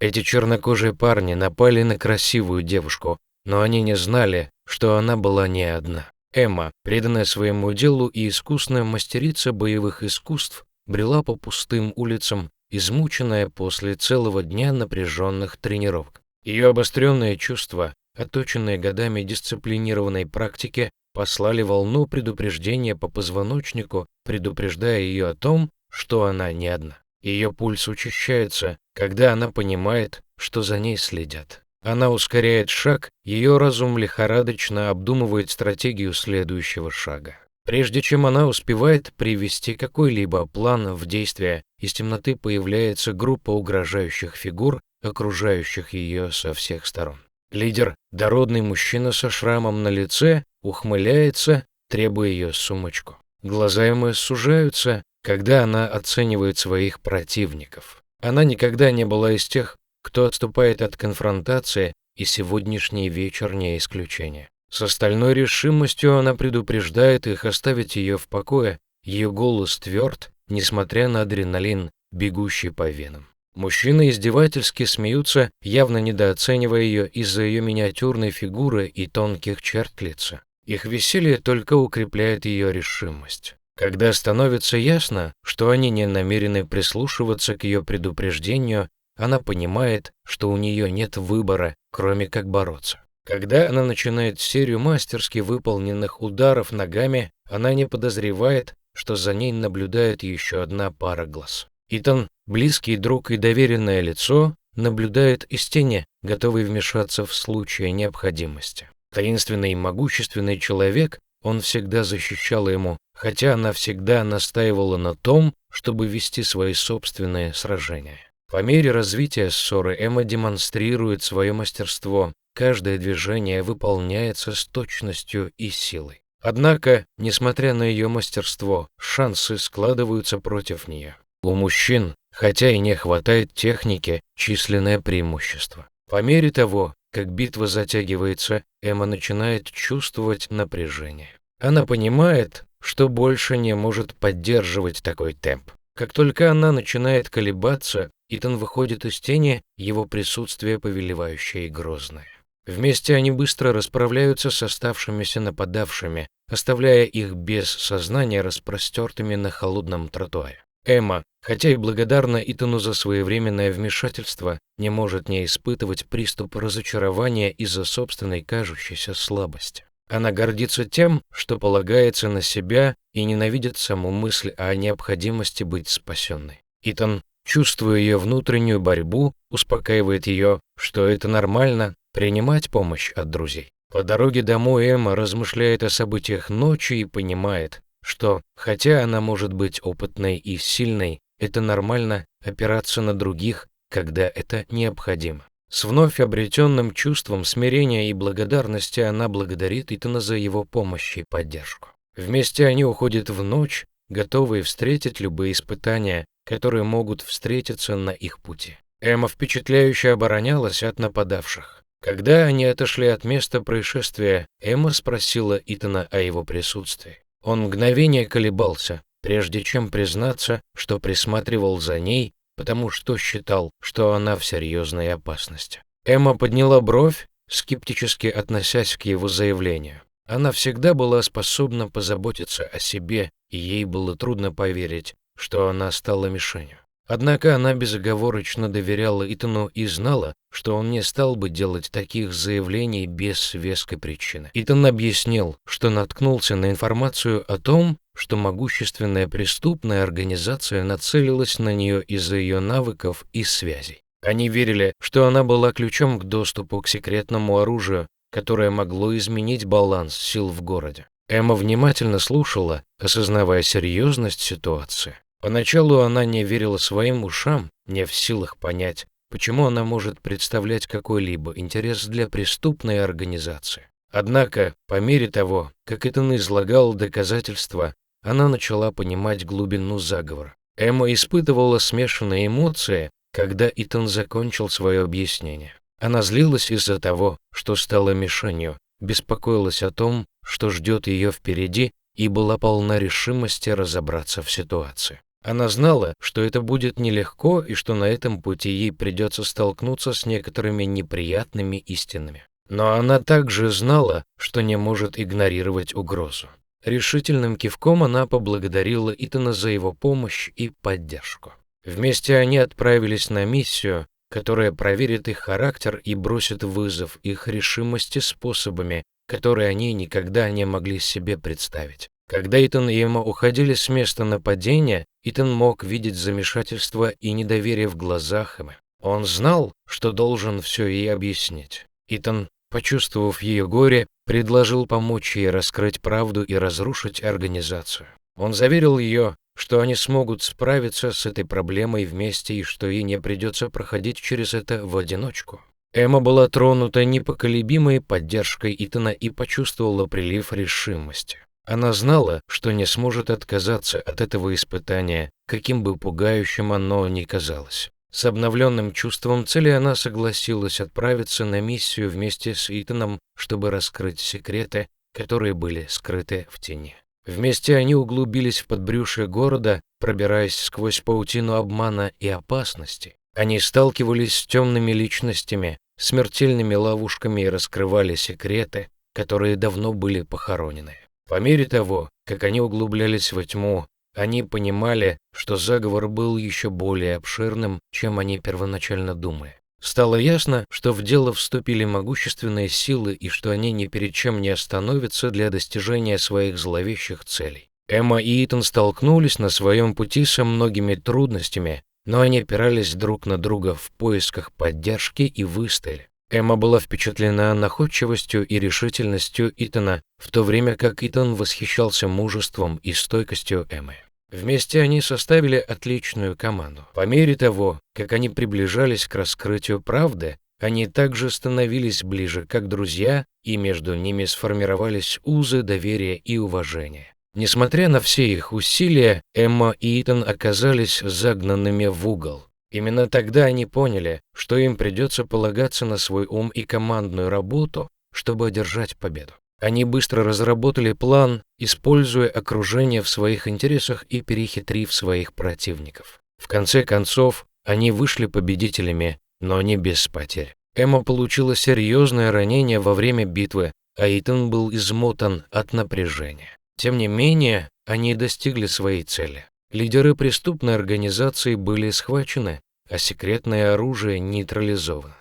Эти чернокожие парни напали на красивую девушку, но они не знали, что она была не одна. Эмма, преданная своему делу и искусная мастерица боевых искусств, брела по пустым улицам, измученная после целого дня напряженных тренировок. Ее обостренные чувства, отточенные годами дисциплинированной практики, послали волну предупреждения по позвоночнику, предупреждая ее о том, что она не одна. Ее пульс учащается, когда она понимает, что за ней следят. Она ускоряет шаг, ее разум лихорадочно обдумывает стратегию следующего шага. Прежде чем она успевает привести какой-либо план в действие, из темноты появляется группа угрожающих фигур, окружающих ее со всех сторон. Лидер, дородный мужчина со шрамом на лице, ухмыляется, требуя ее сумочку. Глаза Эммы сужаются, когда она оценивает своих противников. Она никогда не была из тех, кто отступает от конфронтации, и сегодняшний вечер не исключение. С остальной решимостью она предупреждает их оставить ее в покое, ее голос тверд, несмотря на адреналин, бегущий по венам. Мужчины издевательски смеются, явно недооценивая ее из-за ее миниатюрной фигуры и тонких черт лица. Их веселье только укрепляет ее решимость. Когда становится ясно, что они не намерены прислушиваться к ее предупреждению, она понимает, что у нее нет выбора, кроме как бороться. Когда она начинает серию мастерски выполненных ударов ногами, она не подозревает, что за ней наблюдает еще одна пара глаз. Итан, близкий друг и доверенное лицо, наблюдает из тени, готовый вмешаться в случае необходимости. Таинственный и могущественный человек, он всегда защищал ему, хотя она всегда настаивала на том, чтобы вести свои собственные сражения. По мере развития ссоры Эмма демонстрирует свое мастерство, каждое движение выполняется с точностью и силой. Однако, несмотря на ее мастерство, шансы складываются против нее. У мужчин, хотя и не хватает техники, численное преимущество. По мере того, как битва затягивается, Эмма начинает чувствовать напряжение. Она понимает, что больше не может поддерживать такой темп. Как только она начинает колебаться, Итан выходит из тени, его присутствие повелевающее и грозное. Вместе они быстро расправляются с оставшимися нападавшими, оставляя их без сознания распростертыми на холодном тротуаре. Эмма, хотя и благодарна Итану за своевременное вмешательство, не может не испытывать приступ разочарования из-за собственной кажущейся слабости. Она гордится тем, что полагается на себя, и ненавидит саму мысль о необходимости быть спасенной. Итан, чувствуя ее внутреннюю борьбу, успокаивает ее, что это нормально принимать помощь от друзей. По дороге домой Эмма размышляет о событиях ночи и понимает, что, хотя она может быть опытной и сильной, это нормально опираться на других, когда это необходимо. С вновь обретенным чувством смирения и благодарности она благодарит Итана за его помощь и поддержку. Вместе они уходят в ночь, готовые встретить любые испытания, которые могут встретиться на их пути. Эмма впечатляюще оборонялась от нападавших. Когда они отошли от места происшествия, Эмма спросила Итана о его присутствии. Он мгновение колебался, прежде чем признаться, что присматривал за ней, потому что считал, что она в серьезной опасности. Эмма подняла бровь, скептически относясь к его заявлению. Она всегда была способна позаботиться о себе, и ей было трудно поверить, что она стала мишенью. Однако она безоговорочно доверяла Итану и знала, что он не стал бы делать таких заявлений без веской причины. Итан объяснил, что наткнулся на информацию о том, что могущественная преступная организация нацелилась на нее из-за ее навыков и связей. Они верили, что она была ключом к доступу к секретному оружию, которое могло изменить баланс сил в городе. Эмма внимательно слушала, осознавая серьезность ситуации. Поначалу она не верила своим ушам, не в силах понять, почему она может представлять какой-либо интерес для преступной организации. Однако, по мере того, как Итан излагал доказательства, она начала понимать глубину заговора. Эмма испытывала смешанные эмоции, когда Итан закончил свое объяснение. Она злилась из-за того, что стала мишенью, беспокоилась о том, что ждет ее впереди, и была полна решимости разобраться в ситуации. Она знала, что это будет нелегко и что на этом пути ей придется столкнуться с некоторыми неприятными истинами. Но она также знала, что не может игнорировать угрозу. Решительным кивком она поблагодарила Итана за его помощь и поддержку. Вместе они отправились на миссию, которая проверит их характер и бросит вызов их решимости способами, которые они никогда не могли себе представить. Когда Итан и Эмма уходили с места нападения, Итан мог видеть замешательство и недоверие в глазах Эммы. Он знал, что должен все ей объяснить. Итан, почувствовав ее горе, предложил помочь ей раскрыть правду и разрушить организацию. Он заверил ее, что они смогут справиться с этой проблемой вместе и что ей не придется проходить через это в одиночку. Эмма была тронута непоколебимой поддержкой Итана и почувствовала прилив решимости. Она знала, что не сможет отказаться от этого испытания, каким бы пугающим оно ни казалось. С обновленным чувством цели она согласилась отправиться на миссию вместе с Итаном, чтобы раскрыть секреты, которые были скрыты в тени. Вместе они углубились в подбрюшье города, пробираясь сквозь паутину обмана и опасности. Они сталкивались с темными личностями, смертельными ловушками и раскрывали секреты, которые давно были похоронены. По мере того, как они углублялись во тьму, они понимали, что заговор был еще более обширным, чем они первоначально думали. Стало ясно, что в дело вступили могущественные силы и что они ни перед чем не остановятся для достижения своих зловещих целей. Эмма и Итан столкнулись на своем пути со многими трудностями, но они опирались друг на друга в поисках поддержки и выстояли. Эмма была впечатлена находчивостью и решительностью Итана, в то время как Итан восхищался мужеством и стойкостью Эммы. Вместе они составили отличную команду. По мере того, как они приближались к раскрытию правды, они также становились ближе как друзья, и между ними сформировались узы доверия и уважения. Несмотря на все их усилия, Эмма и Итан оказались загнанными в угол. Именно тогда они поняли, что им придется полагаться на свой ум и командную работу, чтобы одержать победу. Они быстро разработали план, используя окружение в своих интересах и перехитрив своих противников. В конце концов, они вышли победителями, но не без потерь. Эмма получила серьезное ранение во время битвы, а Итан был измотан от напряжения. Тем не менее, они достигли своей цели. Лидеры преступной организации были схвачены, а секретное оружие нейтрализовано.